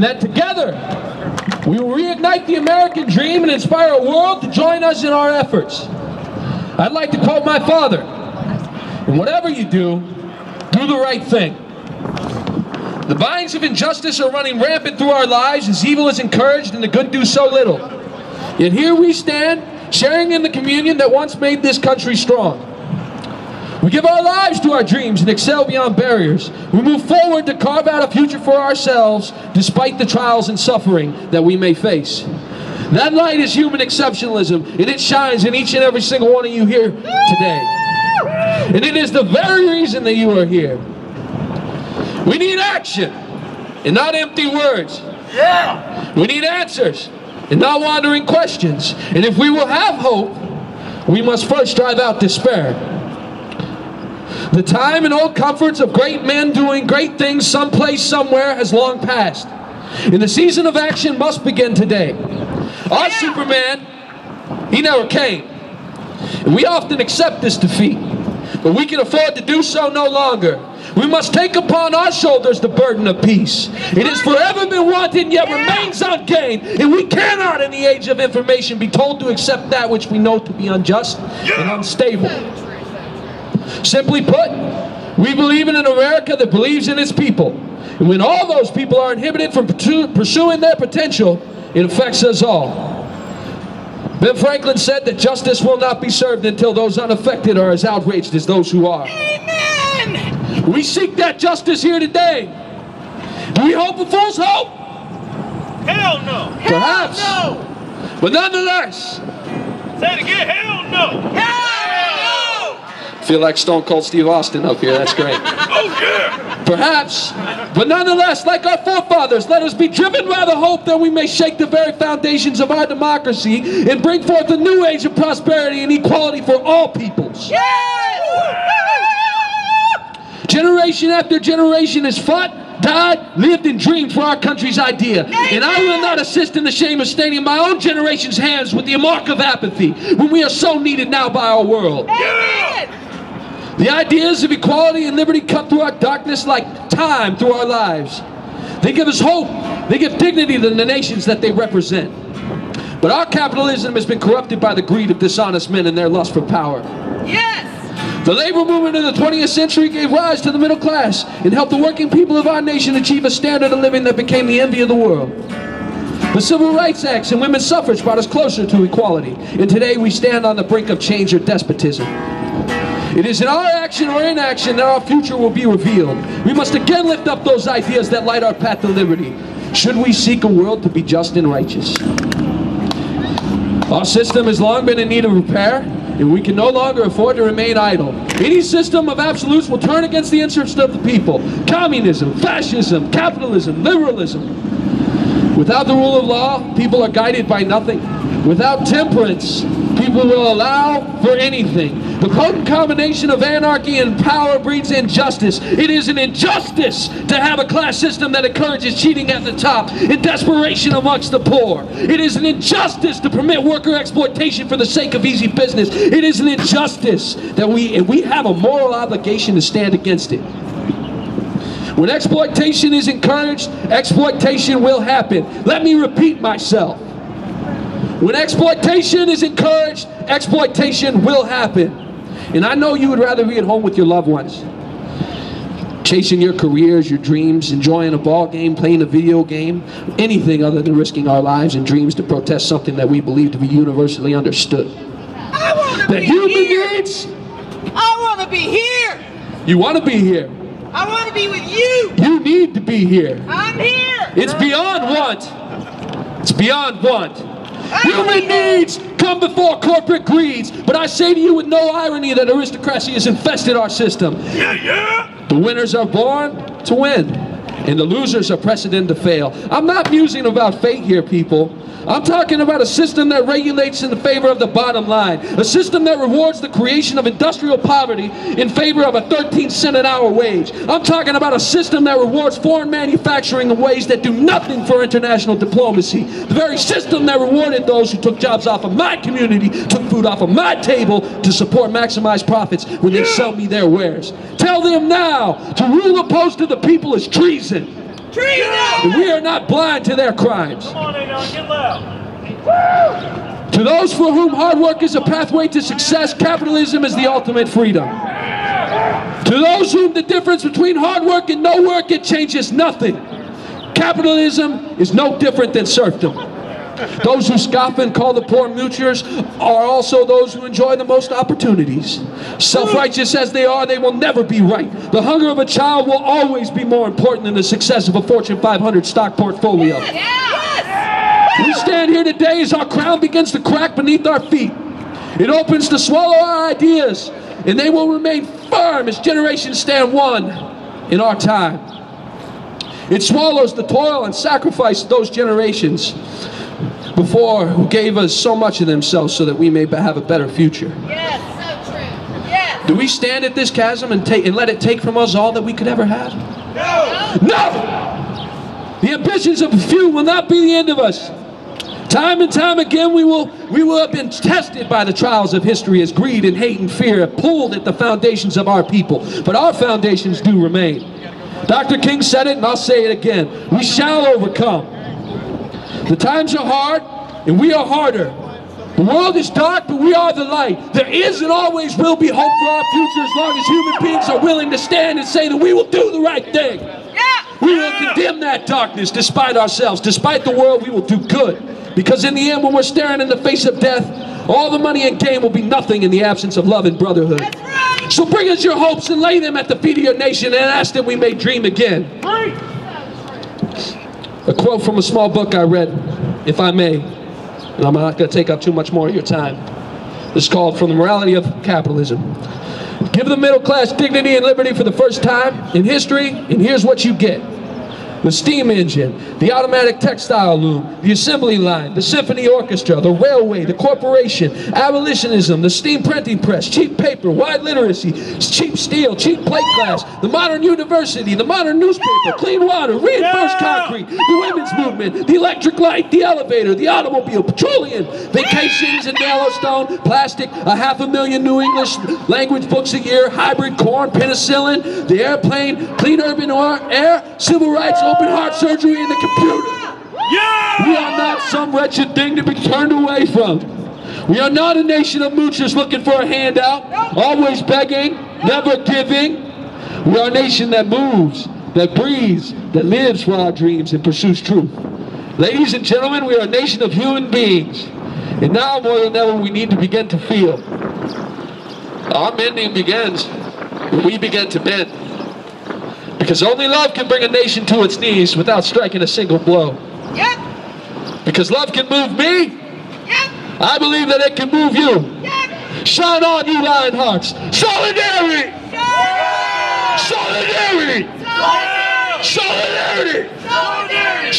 and that together we will reignite the American dream and inspire a world to join us in our efforts. I'd like to quote my father, "And whatever you do, do the right thing." The vines of injustice are running rampant through our lives as evil is encouraged and the good do so little. Yet here we stand, sharing in the communion that once made this country strong. We give our lives to our dreams and excel beyond barriers. We move forward to carve out a future for ourselves despite the trials and suffering that we may face. That light is human exceptionalism, and it shines in each and every single one of you here today. And it is the very reason that you are here. We need action and not empty words. Yeah. We need answers and not wandering questions. And if we will have hope, we must first drive out despair. The time and old comforts of great men doing great things someplace, somewhere has long passed. And the season of action must begin today. Our Superman, he never came. And we often accept this defeat, but we can afford to do so no longer. We must take upon our shoulders the burden of peace. It has forever been wanted, yet remains ungained. And we cannot, in the age of information, be told to accept that which we know to be unjust and unstable. Simply put, we believe in an America that believes in its people. And when all those people are inhibited from pursuing their potential, it affects us all. Ben Franklin said that justice will not be served until those unaffected are as outraged as those who are. Amen! We seek that justice here today. Do we hope for false hope? Hell no! Perhaps. Hell no! But nonetheless. Say it again, hell no! Hell no! Feel like Stone Cold Steve Austin up here, that's great. Oh yeah! Perhaps, but nonetheless, like our forefathers, let us be driven by the hope that we may shake the very foundations of our democracy and bring forth a new age of prosperity and equality for all peoples. Yes! Generation after generation has fought, died, lived, and dreamed for our country's idea. And I will not assist in the shame of staining my own generation's hands with the mark of apathy when we are so needed now by our world. Amen. The ideas of equality and liberty cut through our darkness like time through our lives. They give us hope. They give dignity to the nations that they represent. But our capitalism has been corrupted by the greed of dishonest men and their lust for power. Yes! The labor movement of the 20th century gave rise to the middle class and helped the working people of our nation achieve a standard of living that became the envy of the world. The Civil Rights Acts and women's suffrage brought us closer to equality. And today we stand on the brink of change or despotism. It is in our action or inaction that our future will be revealed. We must again lift up those ideas that light our path to liberty, should we seek a world to be just and righteous. Our system has long been in need of repair, and we can no longer afford to remain idle. Any system of absolutes will turn against the interests of the people. Communism, fascism, capitalism, liberalism. Without the rule of law, people are guided by nothing. Without temperance, people will allow for anything. The potent combination of anarchy and power breeds injustice. It is an injustice to have a class system that encourages cheating at the top and desperation amongst the poor. It is an injustice to permit worker exploitation for the sake of easy business. It is an injustice that we have a moral obligation to stand against it. When exploitation is encouraged, exploitation will happen. Let me repeat myself. When exploitation is encouraged, exploitation will happen. And I know you would rather be at home with your loved ones, chasing your careers, your dreams, enjoying a ball game, playing a video game, anything other than risking our lives and dreams to protest something that we believe to be universally understood. I want to that be human here. beings. I want to be here. You want to be here. I want to be with you. You need to be here. I'm here. It's beyond want. It's beyond want. Human needs come before corporate greeds. But I say to you with no irony that aristocracy has infested our system. Yeah. The winners are born to win, and the losers are precedent to fail. I'm not musing about fate here, people. I'm talking about a system that regulates in the favor of the bottom line. A system that rewards the creation of industrial poverty in favor of a 13-cent an hour wage. I'm talking about a system that rewards foreign manufacturing in ways that do nothing for international diplomacy. The very system that rewarded those who took jobs off of my community, took food off of my table to support maximized profits when they sell me their wares. Tell them now, to rule opposed to the people is treason. And we are not blind to their crimes. Come on, Adon, get loud. To those for whom hard work is a pathway to success, capitalism is the ultimate freedom. To those whom the difference between hard work and no work, it changes nothing. Capitalism is no different than serfdom. Those who scoff and call the poor moochers are also those who enjoy the most opportunities. Self-righteous as they are, they will never be right. The hunger of a child will always be more important than the success of a Fortune 500 stock portfolio. We stand here today as our crown begins to crack beneath our feet. It opens to swallow our ideas, and they will remain firm as generations stand one in our time. It swallows the toil and sacrifice of those generations before, who gave us so much of themselves so that we may have a better future. Yes, so true. Yes. Do we stand at this chasm and let it take from us all that we could ever have? No! No! The ambitions of a few will not be the end of us. Time and time again we will have been tested by the trials of history as greed and hate and fear have pulled at the foundations of our people. But our foundations do remain. Dr. King said it, and I'll say it again. We shall overcome. The times are hard, and we are harder. The world is dark, but we are the light. There is and always will be hope for our future as long as human beings are willing to stand and say that we will do the right thing. We will condemn that darkness despite ourselves. Despite the world, we will do good. Because in the end, when we're staring in the face of death, all the money and gain will be nothing in the absence of love and brotherhood. That's right. So bring us your hopes and lay them at the feet of your nation and ask that we may dream again. A quote from a small book I read, if I may, and I'm not going to take up too much more of your time. It's called From the Morality of Capitalism. Give the middle class dignity and liberty for the first time in history, and here's what you get. The steam engine, the automatic textile loom, the assembly line, the symphony orchestra, the railway, the corporation, abolitionism, the steam printing press, cheap paper, wide literacy, cheap steel, cheap plate glass, the modern university, the modern newspaper, clean water, reinforced concrete, the women's movement, the electric light, the elevator, the automobile, petroleum, vacations in Yellowstone, plastic, 500,000 new English language books a year, hybrid corn, penicillin, the airplane, clean urban air, civil rights, open heart surgery, and the computer. Yeah! We are not some wretched thing to be turned away from. We are not a nation of moochers looking for a handout, always begging, never giving. We are a nation that moves, that breathes, that lives for our dreams and pursues truth. Ladies and gentlemen, we are a nation of human beings. And now more than ever, we need to begin to feel. Our mending begins when we begin to bend. Because only love can bring a nation to its knees without striking a single blow. Yep. Because love can move me. Yep. I believe that it can move you. Yep. Shine on, you lion hearts. Solidarity! Yeah. Solidarity! Solidarity. Solidarity! Solidarity. Solidarity!